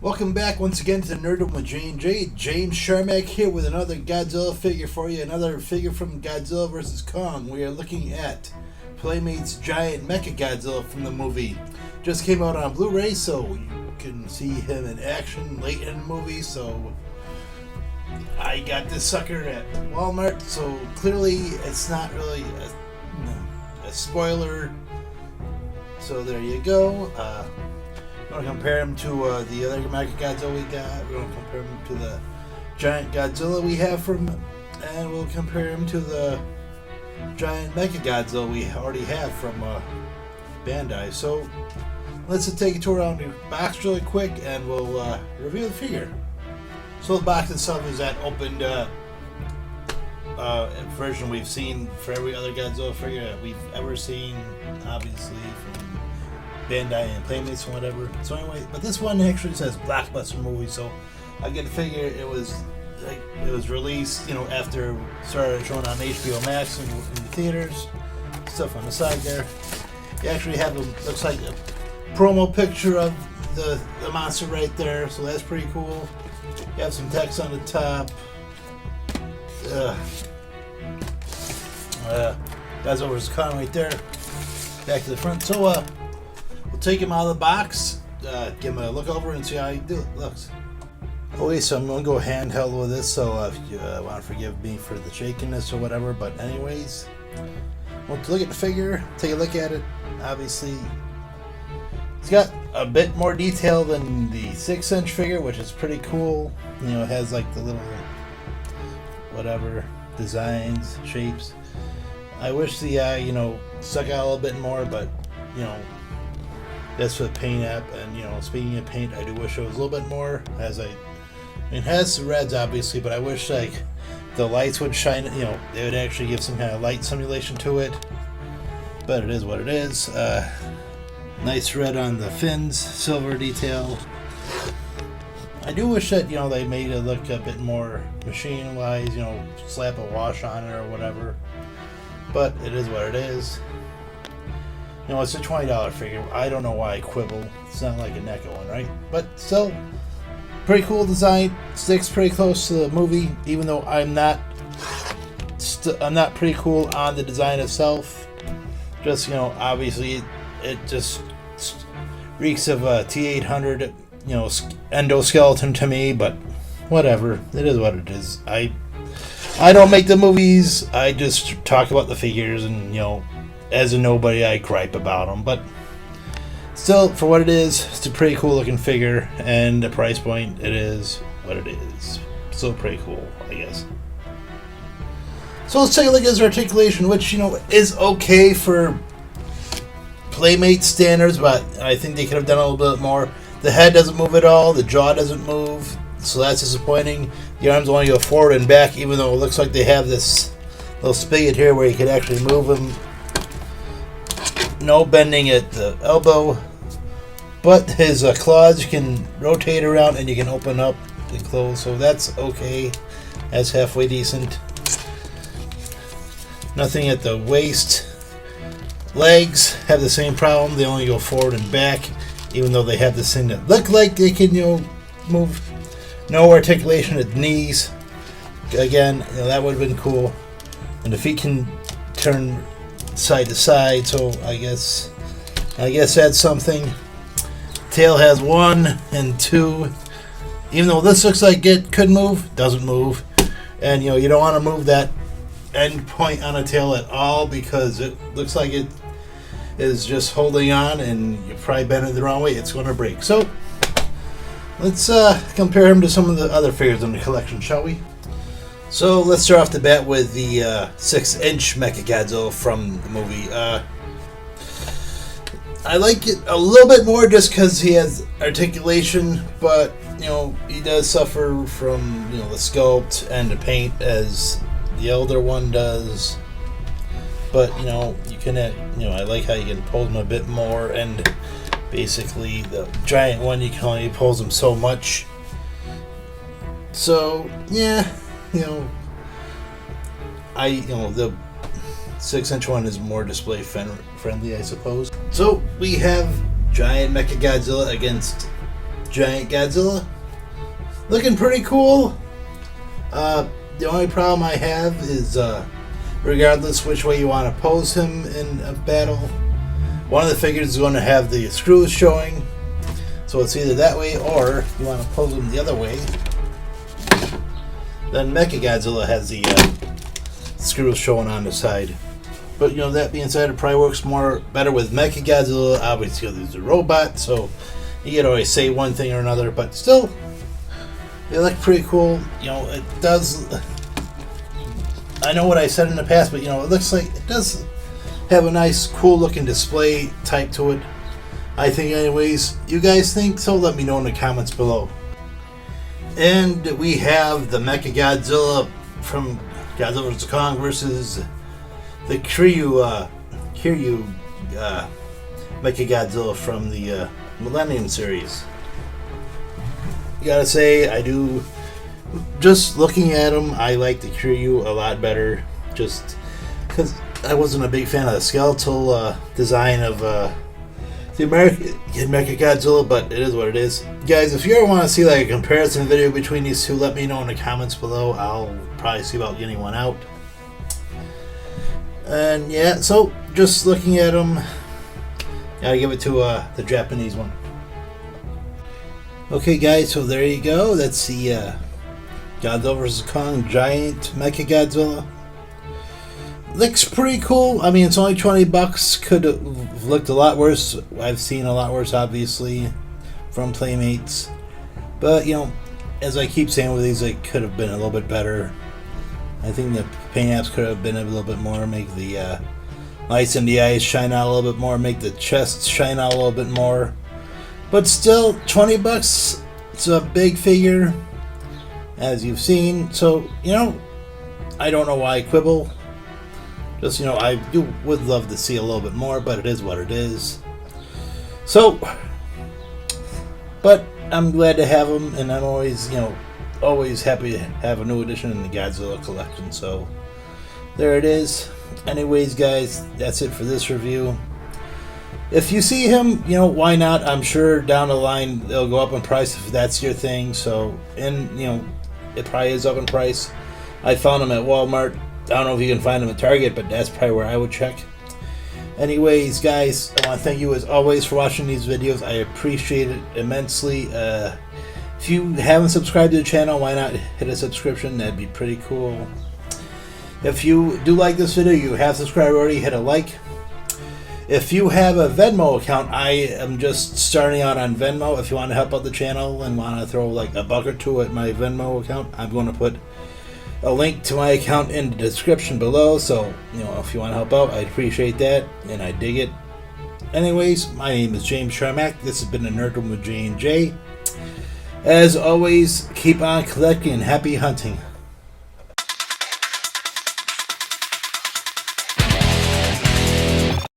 Welcome back once again to Nerdom with J&J. James Sharmack here with another Godzilla figure for you. Another figure from Godzilla vs. Kong. We are looking at Playmates giant Mechagodzilla from the movie. Just came out on Blu-ray, so you can see him in action late in the movie. So I got this sucker at Walmart, so clearly it's not really a spoiler. So there you go. We're going to compare him to the other Mechagodzilla we got. We're going to compare him to the giant Godzilla we have from, and we'll compare him to the giant Mechagodzilla we already have from Bandai. So let's take a tour around the box really quick, and we'll review the figure. So the box itself is that opened version we've seen for every other Godzilla figure that we've ever seen, obviously from Bandai and Playmates and whatever. So anyway, but this one actually says blockbuster movie, so I get to figure it was released, after it started showing on HBO Max in the theaters. Stuff on the side there. You actually have looks like a promo picture of the monster right there, so that's pretty cool. You have some text on the top. That's over his con right there. Back to the front. So we'll take him out of the box, give him a look over and see how he looks. Okay, so I'm going to go handheld with this, so if you want to forgive me for the shakiness or whatever, but anyways, we'll look at the figure, take a look at it. Obviously, it's got a bit more detail than the 6-inch figure, which is pretty cool. It has like the little, whatever, designs, shapes. I wish the eye, stuck out a little bit more, but, that's for the paint app. And speaking of paint, I do wish it was a little bit more. It has the reds obviously, but I wish the lights would shine. They would actually give some kind of light simulation to it. But it is what it is. Nice red on the fins, silver detail. I do wish that they made it look a bit more machine-wise. Slap a wash on it or whatever. But it is what it is. It's a $20 figure. I don't know why I quibble. It's not like a NECA one, right? But still, pretty cool design. Sticks pretty close to the movie, even though I'm not pretty cool on the design itself. Just obviously, it just reeks of a T800, endoskeleton to me. But whatever, it is what it is. I don't make the movies. I just talk about the figures, and as a nobody, I gripe about them, but still, for what it is, it's a pretty cool looking figure, and the price point, it is what it is. Still pretty cool, I guess. So let's take a look at his articulation, which, is okay for Playmate standards, but I think they could have done a little bit more. The head doesn't move at all, the jaw doesn't move, so that's disappointing. The arms only go forward and back, even though it looks like they have this little spigot here where you could actually move them. No bending at the elbow, but his claws you can rotate around and you can open up and close, so that's okay. That's halfway decent. Nothing at the waist. Legs have the same problem. They only go forward and back, even though they have this thing that look like they can move. No articulation at the knees. Again, that would have been cool. And the feet can turn side to side, so I guess that's something. Tail has 1 and 2. Even though this looks like it could move, doesn't move. And you don't want to move that end point on a tail at all, because it looks like it is just holding on, and you probably bend it the wrong way, it's going to break. So let's compare him to some of the other figures in the collection, shall we? So let's start off the bat with the 6-inch Mechagodzilla from the movie. I like it a little bit more just because he has articulation, but he does suffer from the sculpt and the paint as the elder one does. But you can I like how you can pose him a bit more, and basically the giant one you can only pose him so much. So yeah. The 6-inch one is more display friendly, I suppose. So we have giant Mechagodzilla against giant Godzilla. Looking pretty cool. The only problem I have is, regardless which way you want to pose him in a battle, one of the figures is going to have the screws showing. So it's either that way, or you want to pose him the other way. Then Mechagodzilla has the screws showing on the side. But that being said, it probably works better with Mechagodzilla. Obviously, there's a robot, so you can always say one thing or another. But still, they look pretty cool. It does. I know what I said in the past, but it looks like it does have a nice, cool-looking display type to it. I think, anyways. You guys think so? Let me know in the comments below. And we have the Mechagodzilla from Godzilla vs. Kong versus the Kiryu Mechagodzilla from the Millennium series. Gotta say, I do. Just looking at him, I like the Kiryu a lot better. Just because I wasn't a big fan of the skeletal design of the American Mechagodzilla, but it is what it is. Guys, if you ever want to see like a comparison video between these two, let me know in the comments below. I'll probably see about getting one out. And yeah, so just looking at them, gotta give it to the Japanese one. Okay guys, so there you go. That's the Godzilla vs. Kong Giant Mechagodzilla. Looks pretty cool. I mean, it's only 20 bucks. Could have looked a lot worse. I've seen a lot worse, obviously, from Playmates. But, as I keep saying with these, it could have been a little bit better. I think the paint apps could have been a little bit more. Make the lights in the eyes shine out a little bit more. Make the chest shine out a little bit more. But still, 20 bucks. It's a big figure, as you've seen. So, I don't know why I quibble. Just, I would love to see a little bit more, but it is what it is. So, but I'm glad to have them, and I'm always, always happy to have a new edition in the Godzilla collection. So, there it is. Anyways, guys, that's it for this review. If you see him, why not? I'm sure down the line they'll go up in price if that's your thing. So, and, it probably is up in price. I found them at Walmart. I don't know if you can find them at Target, but that's probably where I would check. Anyways, guys, I want to thank you as always for watching these videos. I appreciate it immensely. If you haven't subscribed to the channel, why not hit a subscription? That'd be pretty cool. If you do like this video, you have subscribed already, hit a like. If you have a Venmo account, I am just starting out on Venmo. If you want to help out the channel and want to throw like a buck or two at my Venmo account, I'm going to put a link to my account in the description below. So, if you want to help out, I'd appreciate that, and I dig it. Anyways, my name is James Sharmack. This has been a Nerdum with J&J. As always, keep on collecting and happy hunting.